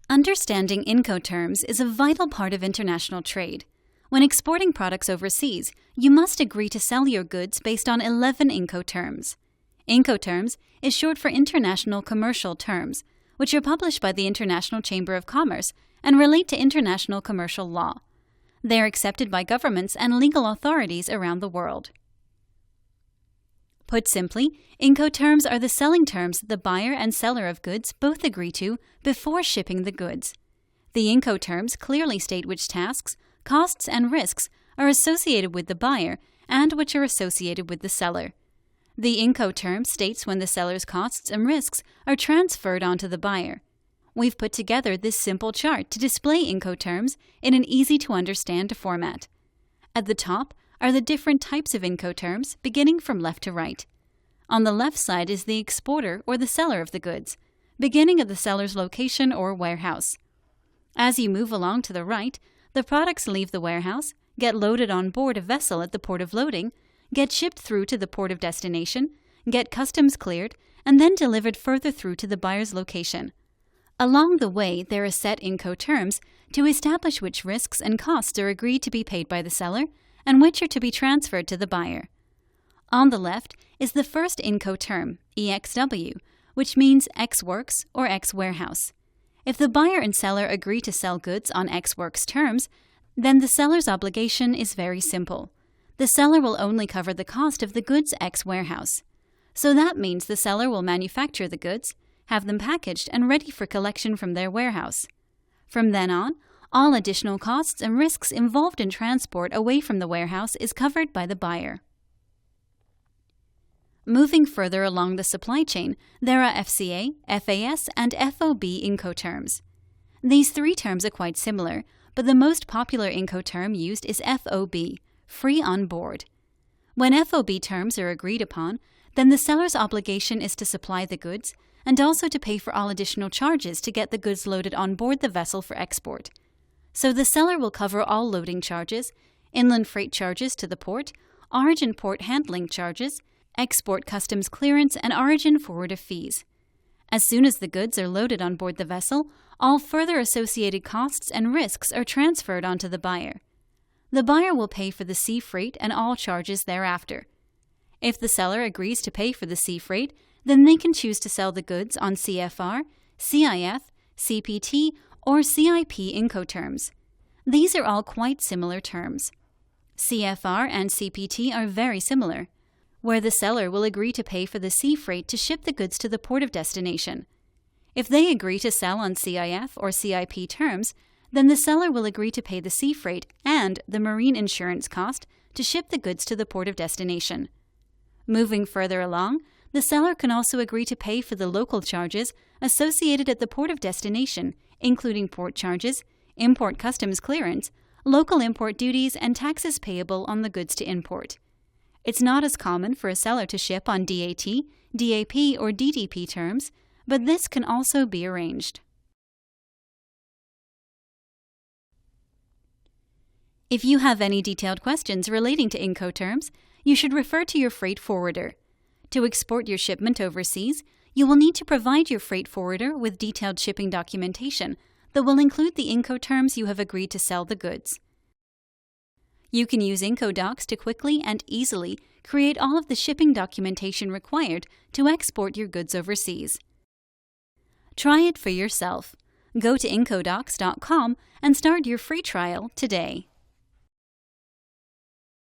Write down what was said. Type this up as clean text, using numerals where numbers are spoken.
Understanding IncoTerms is a vital part of international trade. When exporting products overseas, you must agree to sell your goods based on 11 IncoTerms. IncoTerms is short for International Commercial Terms, which are published by the International Chamber of Commerce and relate to international commercial law. They are accepted by governments and legal authorities around the world. Put simply, IncoTerms are the selling terms the buyer and seller of goods both agree to before shipping the goods. The IncoTerms clearly state which tasks, costs, and risks are associated with the buyer and which are associated with the seller. The IncoTerm states when the seller's costs and risks are transferred onto the buyer. We've put together this simple chart to display IncoTerms in an easy-to-understand format. At the top are the different types of IncoTerms, beginning from left to right. On the left side is the exporter or the seller of the goods, beginning at the seller's location or warehouse. As you move along to the right, the products leave the warehouse, get loaded on board a vessel at the port of loading, get shipped through to the port of destination, get customs cleared, and then delivered further through to the buyer's location. Along the way, there are set IncoTerms to establish which risks and costs are agreed to be paid by the seller and which are to be transferred to the buyer. On the left is the first IncoTerm, EXW, which means Ex Works or Ex Warehouse. If the buyer and seller agree to sell goods on Ex Works terms, then the seller's obligation is very simple. The seller will only cover the cost of the goods' Ex Warehouse. So that means the seller will manufacture the goods, have them packaged and ready for collection from their warehouse. From then on, all additional costs and risks involved in transport away from the warehouse is covered by the buyer. Moving further along the supply chain, there are FCA, FAS, and FOB IncoTerms. These three terms are quite similar, but the most popular IncoTerm used is FOB, Free On Board. When FOB terms are agreed upon, then the seller's obligation is to supply the goods and also to pay for all additional charges to get the goods loaded on board the vessel for export. So the seller will cover all loading charges, inland freight charges to the port, origin port handling charges, export customs clearance, and origin forwarder fees. As soon as the goods are loaded on board the vessel, all further associated costs and risks are transferred onto the buyer. The buyer will pay for the sea freight and all charges thereafter. If the seller agrees to pay for the sea freight, then they can choose to sell the goods on CFR, CIF, CPT, or CIP IncoTerms. These are all quite similar terms. CFR and CPT are very similar, where the seller will agree to pay for the sea freight to ship the goods to the port of destination. If they agree to sell on CIF or CIP terms, then the seller will agree to pay the sea freight and the marine insurance cost to ship the goods to the port of destination. Moving further along, the seller can also agree to pay for the local charges associated at the port of destination, including port charges, import customs clearance, local import duties, and taxes payable on the goods to import. It's not as common for a seller to ship on DAT, DAP, or DDP terms, but this can also be arranged. If you have any detailed questions relating to IncoTerms, you should refer to your freight forwarder. To export your shipment overseas, you will need to provide your freight forwarder with detailed shipping documentation that will include the IncoTerms you have agreed to sell the goods. You can use IncoDocs to quickly and easily create all of the shipping documentation required to export your goods overseas. Try it for yourself. Go to IncoDocs.com and start your free trial today.